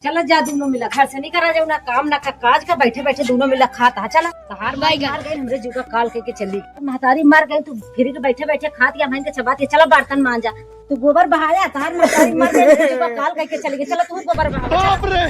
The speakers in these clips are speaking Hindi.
चला जा दोनों मिला घर से नहीं करा जाऊ ना काम ना का काज का बैठे बैठे दोनों मिला खाता चला तहार मार गई हमरे जुगा काल के चली महतारी मार गई तू फिर के बैठे बैठे खात या भाई के चबात चला बर्तन मांजा तू गोबर बहाया तहार महतारी मार गई जुगा काल के चली गई चला तू गोबर बहा बाप रे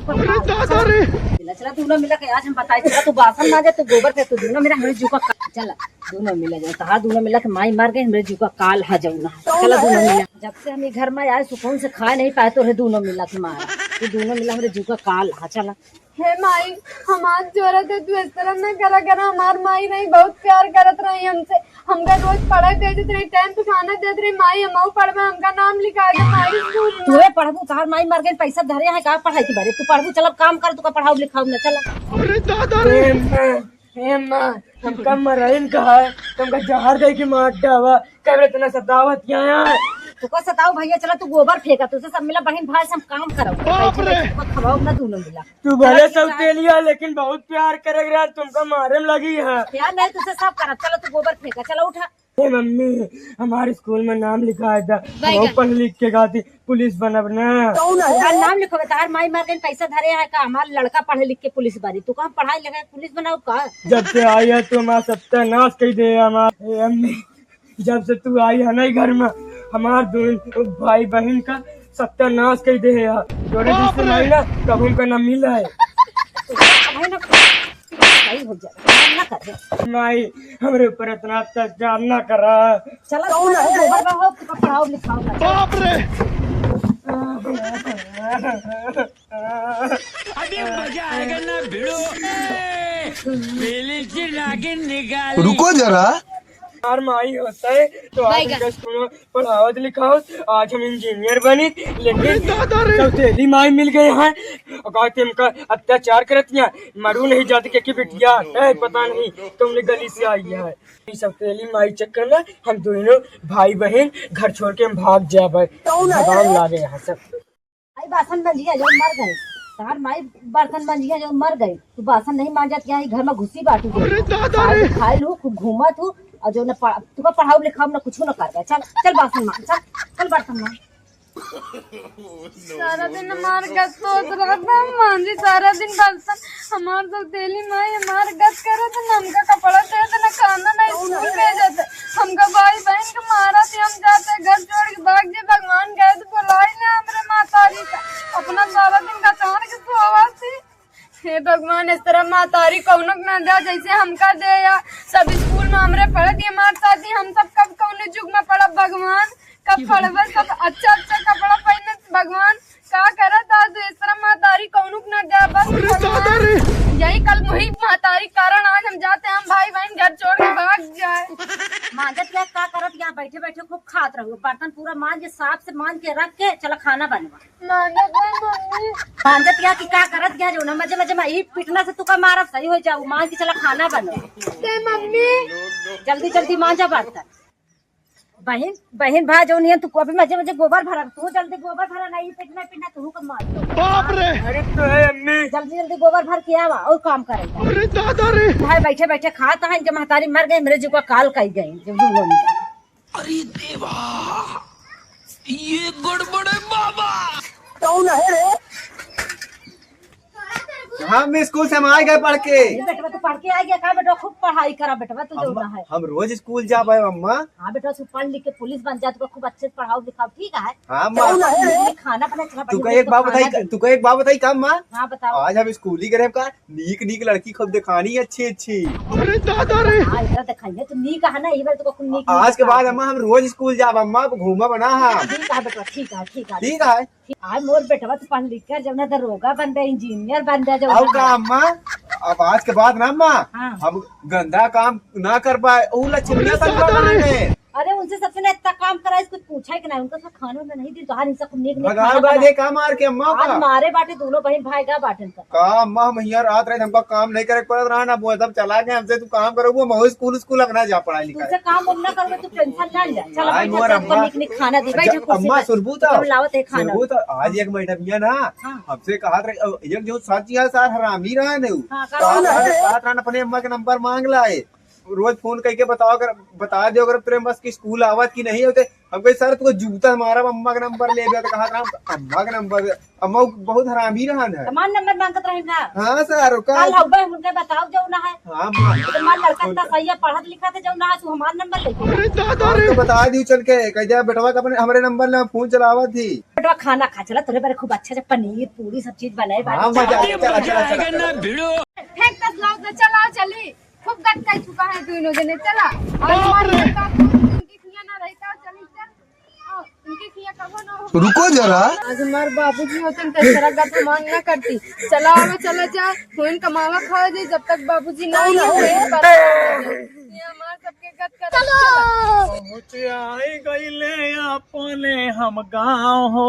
दादा रे चला दोनों मिला के आज हम बताई चला तू बासन मांजा तू गोबर पे तू दोनों मिला हमरे जुगा चला दोनों मिला जाओ तहार दोनों मिला के माई मार गई हमरे जुगा काल हा जाऊ ना चला दोनों मिला जब से हम घर में आए सुकून से खा नहीं पाए तो रे दोनों मिला के मार तो दोनों मिला हमरे जुगा काल हा चला हे माई हमार जरूरत है तू इस तरह न करा करा हमार माई नहीं बहुत प्यार करत रही हमसे हमका रोज पढ़ाई देते रही टाइम पे खाना देते रही माई हम पढ़वे हमका नाम लिखा दे माई स्कूल में तू पढ़बू तहार माई मर गई पैसा धरे है का पढ़ाई के बारे तू पढ़बू चल काम कर तू का पढ़ाऊ लिखाऊ ना चला अरे दादा रे हे मां हमका मरइन कहा है तुमका जहर दे के मार डावा कैबरे तना सतावत क्या है तू को सताओ भैया चला तू गोबर फेंका तुझसे सब मिला बहन भाई से हम काम कराओ खवाओ ना दोनों मिला तू भले सब तेलिया लेकिन बहुत प्यार करे यार तुमका मारे में लगी है यार नहीं तुझसे सब करा चलो तू गोबर फेंका चलो उठा हे मम्मी हमारे स्कूल में नाम लिखा था वो पढ़ लिख के गाती पुलिस बनब ना यार नाम लिखो तार माई मार गई पैसा धरे है का हमारा लड़का पढ़े लिख के पुलिस बनी तू कहाँ पढ़ाई लगा पुलिस बनाओ का जब से आई है तो हमारा सत्यानाश कर दे हमारे अम्मी जब से तू आई है ना घर में हमार दो भाई बहन का सत्यानाश कर दे है जोरे जिससे नहीं ना तब उनका नाम मिला है सही हो जाए ना कर माई हमारे ऊपर इतना अत्याचार ना करा चलो गोबर बहाओ पढ़ाओ लिखाओ बाप रे अभी मजा आएगा ना भिड़ो पहले से नागिन निकाल रुको जरा यार माई होता है तो आज हम स्कूल में पढ़ाओ लिखाओ आज हम इंजीनियर बनी लेकिन जब तेरी माई मिल गए हैं और तुमका अत्याचार करती है मरू नहीं जाती कि बिटिया है पता नहीं तुमने गली से आई है सब तेली माई चक्कर में हम दोनों भाई बहन घर छोड़ के हम भाग जाए भगवान ला गए यहाँ सब भाई बासन बंजिया जो मर गए तार माई बर्तन बंजिया जो मर गए तू बासन नहीं मांजत यहाँ घर में घुसी बाटू खाई लू खूब घूमत हूँ और जो तू का पढ़ाओ लिखाओ ना कुछ ना कर चल चल बासन मां चल बर्तन मां सारा दिन हमार गत सोच रहा था मांझी सारा दिन बर्तन हमार तो तेली माई हमार गत करे तो हमका कपड़ा दे ना खाना नहीं स्कूल भेजत हमका भाई बहन के मारा थी हम जाते घर छोड़ के भाग जे भगवान गए तो बुलाई ना हमरे मातारी का अपना सारा दिन का चाण के तो आवाज थी हे भगवान इस तरह मातारी कौनो न दे जैसे हमका दे या सब स्कूल में हमरे पढ़ दिए हमार साथी हम सब कब कौने युग में पढ़ब भगवान कब पढ़ब सब अच्छा अच्छा कपड़ा पहने भगवान का करत आज इस तरह मातारी कौनो न दे बस यही कल वही मातारी कारण आज हम जाते हम भाई बहन घर छोड़ के भाग जाए मांजत क्या का करत यहाँ बैठे बैठे खूब खात रहो बर्तन पूरा मांज के साफ से मांज के रख के चलो खाना बनवा मांजत क्या की का करत क्या जो ना मजे मजे में पिटना से तू का मारब सही हो जाऊ मांज के चला खाना बनवा मम्मी जल्दी जल्दी मांजा बर्तन बहन बहन भाई जो नहीं तू अभी मजे मजे गोबर भरा तू जल्दी गोबर भरा नहीं पिटना पिटना तू का मार दो बाप रे अरे तो है अम्मी जल्दी जल्दी गोबर भर के आवा और काम करेगा अरे दादा रे भाई बैठे बैठे खाता है जब महतारी मर गई मेरे जी को काल कही गई जब दूल्हों में अरे देवा ये गड़बड़ है बाबा कौन है रे हम स्कूल से हम आ गए पढ़ के बेटा तू पढ़ के आ गया का बेटा खूब पढ़ाई करा बेटा तू जो है हम रोज स्कूल जा पाए अम्मा हाँ बेटा तू पढ़ लिख के पुलिस बन जा तू खूब अच्छे से पढ़ाओ लिखाओ ठीक है हाँ माँ खाना बना चला तू एक बात बताई काम माँ हाँ बताओ आज हम स्कूल ही गए का नीक नीक लड़की खूब दिखानी अच्छी अच्छी अरे दादा रे हाँ इधर दिखाइए तू नी कहा ना इधर तो खूब नीक आज के बाद अम्मा हम रोज स्कूल जा अम्मा घूमा बना ठीक है बेटा ठीक है ठीक है ठीक है आज मोर बेटा तू पढ़ लिख कर जब ना दरोगा बन गया इंजीनियर बन गया जब अब का अम्मा अब आज के बाद ना अम्मा हाँ। हम गंदा काम ना कर पाए लक्ष्मिया सब अरे उनसे सबसे ना इतना काम करा इसको पूछा है कि नहीं उनका सब खाने में नहीं दी तो हर इंसान को नेक नेक भगा भगा दे का मार के अम्मा आज का मारे बाटे दोनों बहन भाई का बाटन का अम्मा हम यहाँ रात रहे हमका काम नहीं करे पड़ रहा ना बोल तब चला गए हमसे तू काम करो वो महो स्कूल अपना जा पढ़ाई लिखाई तुझसे काम उम ना करोगे तू टेंशन ना ले चल आई मोर बैठ अम्मा निक निक खाना दे बैठ अम्मा सुरबू तो लावत है खाना सुरबू तो आज एक मैडम ना हाँ। हमसे कहा एक जो सच है सार हरामी रहा है हाँ, कहा अपने अम्मा के नंबर मांग लाए रोज फोन करके बता दो अगर प्रेम बस की स्कूल आवत की नहीं होते। हम कही सर तुमको जूता मारा, अम्मा का नंबर ले गया तो कहा था अम्मा का नंबर, अम्मा बहुत हरामी रहा है। तमाम नंबर मांगत रही ना। हाँ सर कल हब्बे उनके बताओ जो ना है। हाँ तुम्हारा लड़का इतना सही है, पढ़त लिखा थे जो ना है, तू हमारा नंबर ले। अरे दादा रे, तो बता दी चल के कह दिया बेटवा का अपने हमारे नंबर में फोन चलावा थी। बेटवा खाना खा चला तेरे बारे खूब अच्छा से पनीर पूरी सब चीज बनाए। हाँ मजा आया, चला चला जाएगा चला ना भिड़ो। फेंक तक लाओ तो चला चली खूब गट कर चुका है दोनों जने। चला और हमारे लड़का उनकी खिया ना रहता चली चल। उनकी खिया कबो ना हो। रुको जरा, आज हमारे बाबूजी होते तो तेरा गप मांग ना करती। चला अब चला जा फोन कमावा खा दे जब तक बाबूजी ना हो। ये हमार सबके गट कर चला। आई गईले अपने हम गाँव हो,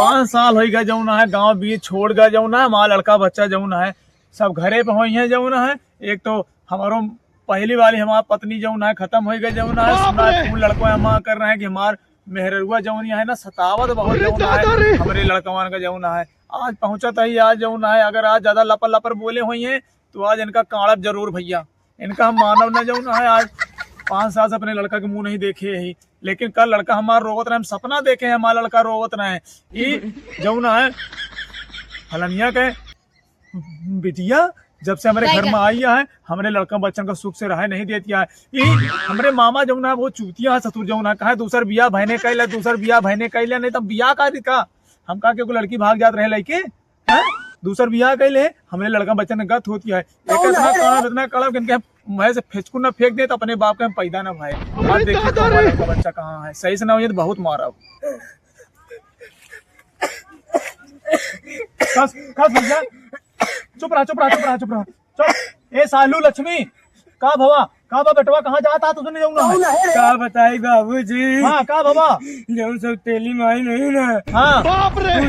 5 साल हो गए जौना है गाँव बीच छोड़ गए जौना है। हमारा लड़का बच्चा जौना है सब घरे पे हुई है जौना है। एक तो हमारो पहली वाली हमारा पत्नी जौना है खत्म हो गई जौना है। सुना लड़को हम कर रहे हैं कि हमार मेहरुआ जौनिया है ना सतावत बहुत जौना है हमारे लड़कवान का जौना है। आज पहुंचा था ही आज जौना है, अगर आज ज्यादा लपर लपर बोले हुई है तो आज इनका काड़ब जरूर भैया, इनका हम मानव न जौना है। आज 5 साल से अपने लड़का के मुंह नहीं देखे ही, लेकिन कल लड़का हमारा रोवत रहे, हम सपना देखे हैं हमारा लड़का रोवत रहे। ये जौना है फलनिया के बिटिया जब से हमारे घर में आई है हमारे लड़का बच्चन का सुख से रहा नहीं देती है। ये हमारे मामा जौना है वो चूतिया है ससुर जौना कहा दूसर बिया भैने कैला, दूसर बिया भैने कैला, नहीं तो बिया का हम कहा कि लड़की भाग जात रहे लड़के दूसर बिया कैले हमारे लड़का बच्चन में गत होती है। इतना कड़ब इनके मैं से फेंचकू न फेंक दे तो अपने बाप के हम पैदा न भाई। आज देखिए तो हमारा लड़का बच्चा कहाँ है, सही से ना हो तो बहुत मारा। भैया चुप रहा चुप। ए सालू लक्ष्मी का भवा का बा बेटवा कहाँ जाता तुझे जाऊंगा का बताई बाबूजी। हाँ का भवा जो सब तेली माई नहीं ना। हाँ बाप रे,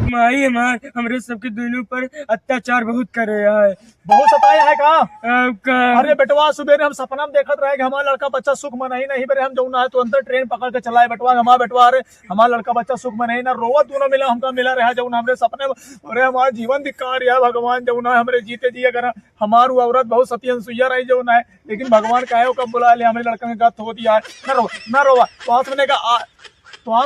माई हमारे सबके दोनों पर अत्याचार बहुत करे है, बहुत सताया है का। आपका अरे बेटवा सुबह हम सपना में देखत रहे कि हमारा लड़का बच्चा सुख में नहीं बरे हम जौना है तो अंदर ट्रेन पकड़ के चलाए बेटवा हमारा बेटवा। अरे हमारा लड़का बच्चा सुख में नहीं ना रोवत दोनों मिला हमका मिला रहा जौना हमरे सपने में। अरे हमारा जीवन धिक्कार है भगवान जौना हमारे जीते जी अगर हमारू औरत बहुत सती सुइया रही जौना है, लेकिन भगवान का कब बुला ले हमारे लड़का में गत होती है। न रोवा तो आज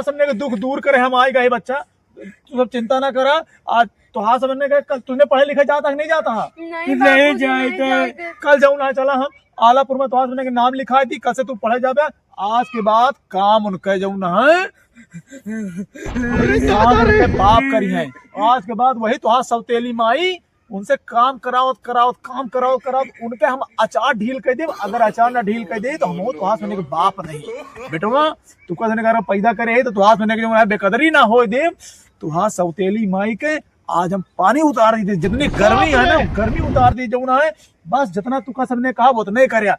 समझने का दुख दूर करे हम आए गए बच्चा, तू सब चिंता ना करा। आज तो हाँ समझने का कल तुझे पढ़े लिखे जाता नहीं जाता नहीं जाते। कल जाऊँ ना चला हम आलापुर में तो आज के नाम लिखा थी, कल से तू पढ़े जाबे। आज के बाद काम उनके जाऊँ ना है बाप करी है। आज के बाद वही तो सौतेली माई उनसे काम कराओ उनके हम अचार ढील कर दे। अगर अचार ना ढील कर दे तो हम तो हाथ होने के बाप नहीं बेटवा। तू का पैदा करे तो हाथ होने के बेकदरी ना हो दे। तू हाथ सौतेली माई के आज हम पानी उतार दी, जितनी गर्मी है ना गर्मी उतार दी जो है। बस जितना तू का सबने कहा वो नहीं कर,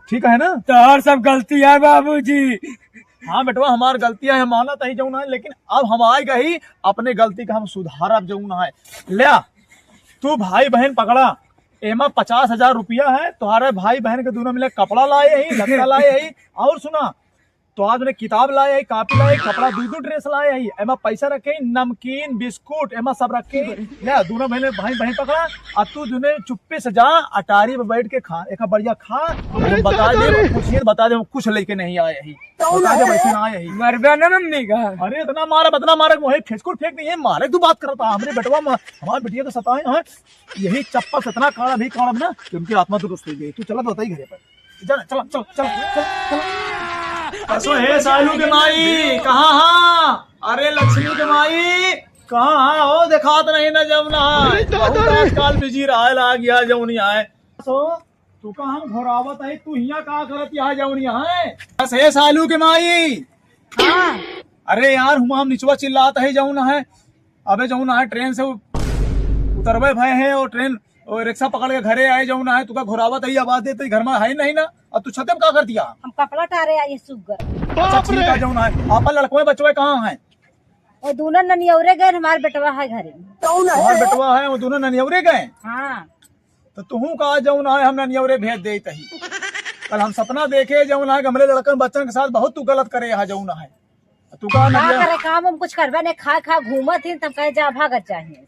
ठीक है ना। तो और सब गलती है बाबूजी। हाँ बेटवा हमारी गलतियां है माना तो ही जो है, लेकिन अब हम आए गई अपने गलती का हम सुधार जो है। ले तू भाई बहन पकड़ा एमा 50,000 रुपया है, तुम्हारे भाई बहन के दोनों मिले कपड़ा लाए ही लत्ता लाए ही। और सुना तो आज उन्हें किताब लाए है, कॉपी लाए, कपड़ा 2 ड्रेस लाए है। एमा पैसा रखे नमकीन बिस्कुट एमा सब रखे। ले दोनों बहन भाई बहन पकड़ा और तू दोनों चुप्पे से जा अटारी में बैठ के खा एक बढ़िया खा। बता दे कुछ लेके नहीं आए ही, बता दे वैसे ना आए ही। मरबा ना मम्मी का। अरे इतना मारा वही फेंकूट फेंक नहीं है मारे तू बात करता हमारे बेटवा हमारे बेटिया तो सताए हैं। यही चप्पल से इतना काड़ा भी काड़ा ना कि उनकी आत्मा दुरुस्त हो गई। तू चला तो बताई घरे पर चल। हे सालू के माई कहाँ हाँ? अरे लक्ष्मी के माई कहाँ हाँ हो दिखात नहीं ना जमुना आजकल बिजी रहा गया जमुनी आए। तू का हम घोरावत है तू हिया का करत यहाँ जमुनी है। बस हे सालू के माई हाँ। अरे यार हम निचवा चिल्लाता है जमुना है। अबे जमुना है ट्रेन से उतरवे भय है और ट्रेन और रिक्शा पकड़ के घरे आए जमुना है। तू का घोरावत है आवाज देते घर में है नहीं ना। और तू छते में क्या कर दिया। हम कपड़ा टारे आए सुगर। अच्छा ठीक है जमुना है आपा लड़कों बचवे कहाँ है। और दोनों ननियौरे गए हमारे बेटवा है घरे में। हमारे बेटवा है वो दोनों ननियौरे गए। हाँ तो तू कहा जमुना है हम ननियौरे भेज दे तही। कल हम सपना देखे जमुना है हमरे लड़कन बच्चन के साथ बहुत तू गलत करे यहाँ जमुना है। तू कहा करे काम हम कुछ करवा नहीं खा घूमत ही तब कहे जा भागत चाहिए।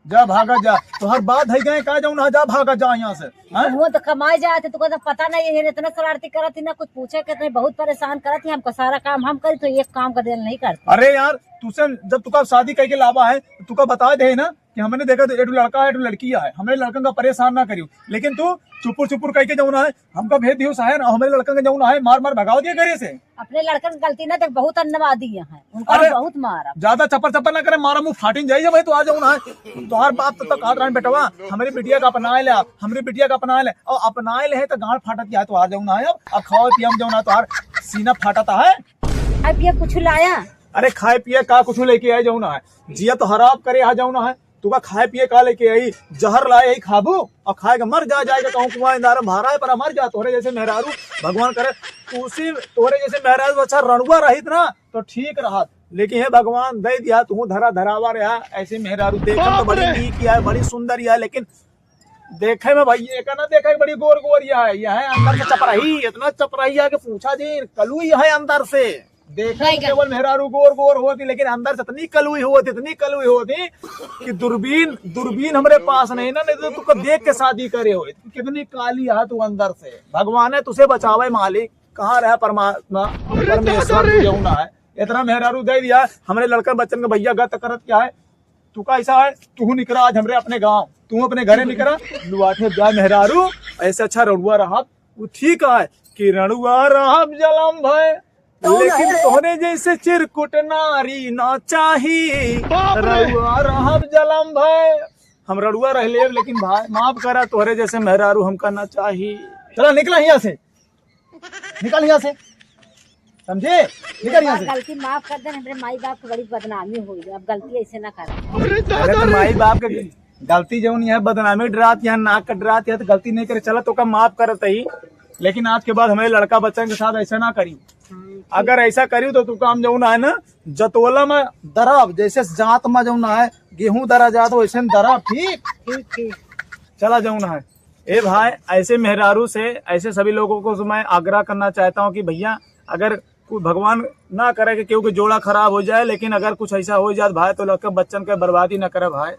जा भागा जा, तो हर बात है गए का जाऊँ, जा भागा जा यहाँ से। हैं? वो तो कमाए जाए थे, तुको तो पता नहीं है, इतना शरारती करत थी ना, कुछ पूछे के नहीं, बहुत परेशान करत थी हमको, सारा काम हम करी तो एक काम का दिल नहीं करते। अरे यार तुझसे जब तुका शादी करके लावा है तो तुका बता दे ना कि हमने देखा तो एक लड़का है एक लड़की है, हमें लड़कन का परेशान ना करियो, लेकिन तू चुपुर चुपुर करके जाऊना है, हमका भेद दियो है ना, हमें लड़कन का जाऊना है, मार मार भगाओ दिया घरे से। अपने लड़कन की गलती ना, तो बहुत अन्नवादी है उनका, अरे बहुत मारा। ज्यादा चप्पर चप्पर ना करे, मारा मुंह फाटिन जाइए भाई, तो आ जाऊना है। तो हर बात तक हाथ रहा बेटवा, हमारी बिटिया का अपना ले, हमारी बिटिया का अपना ले, और अपना ले है तो गांड फाटत है, तो आ जाऊना है। अब खाओ पिया जाऊना तो हर सीना फाटता है। अब ये कुछ लाया, अरे खाए पिए का कुछ लेके आए जाऊना है, जिया तो हराब करे आ जाऊना है, तुका खाए पिए का लेके आई, जहर लाए आई खाबू और खाएगा मर जाएगा, कहूँ कुआं इंदार मारा है पर मर जा, तोरे जैसे मेहरारू भगवान करे उसी तोरे जैसे मेहरारू अच्छा रणुआ रहित ना तो ठीक रहा, लेकिन हे भगवान दे दिया तू धरावा रहा, ऐसे मेहरारू देखने तो बड़ी नीक है, बड़ी सुंदर है, लेकिन देखे में भाई ये ना देखा बड़ी गोर गोरिया है, यह है अंदर से चपराही, इतना चपराही है कि पूछा जी कलुई है अंदर से, देखा केवल मेहरारू गोर गोर होती, लेकिन अंदर से इतनी कलुई होती कि दूरबीन हमारे पास नहीं ना, नहीं तो तुमको देख के शादी करे हो, कितनी काली है तू अंदर से। भगवान है तुझे बचावे मालिक, कहाँ रहा परमात्मा परमेश्वर जौना है, इतना मेहरारू दे दिया हमारे लड़का बच्चन का भैया गत करत क्या है, तू का ऐसा है, तू निकला आज हमरे अपने गाँव, तू अपने घरे निकला लुआठे ब्याह मेहरारू, ऐसे अच्छा रणुआ रहा वो ठीक है कि रणुआ रहा जलम भय, लेकिन तोहरे जैसे चिरकुट नारी ना चाहिए, रड़ुआ रहब जलम भाई, हम रड़ुआ रह ले, लेकिन भाई माफ करा तोहरे जैसे मेहरारू हमका ना चाहिए। चला निकला यहाँ से, निकल यहाँ से, समझे, निकल यहाँ से। गलती माफ कर दे, हमारे माई बाप की बड़ी बदनामी हुई, अब गलती ऐसे ना कर। अरे तो माई बाप के गलती जो नहीं है, बदनामी डरात यहाँ नाक का डरात है, तो गलती नहीं करे, चला तो का माफ करत ही, लेकिन आज के बाद हमारे लड़का बच्चन के साथ ऐसा ना करी, अगर ऐसा करी तो तू काम जौना है ना जतोला में दराब, जैसे जात में जौना है गेहूं दरा जात वैसे दराब, ठीक चला जौना है। ए भाई ऐसे मेहरारू से ऐसे सभी लोगों को मैं आग्रह करना चाहता हूँ कि भैया अगर कोई भगवान ना करे कि क्योंकि जोड़ा खराब हो जाए, लेकिन अगर कुछ ऐसा हो जाए भाई तो लड़का बच्चन के बर्बादी ना करे भाई।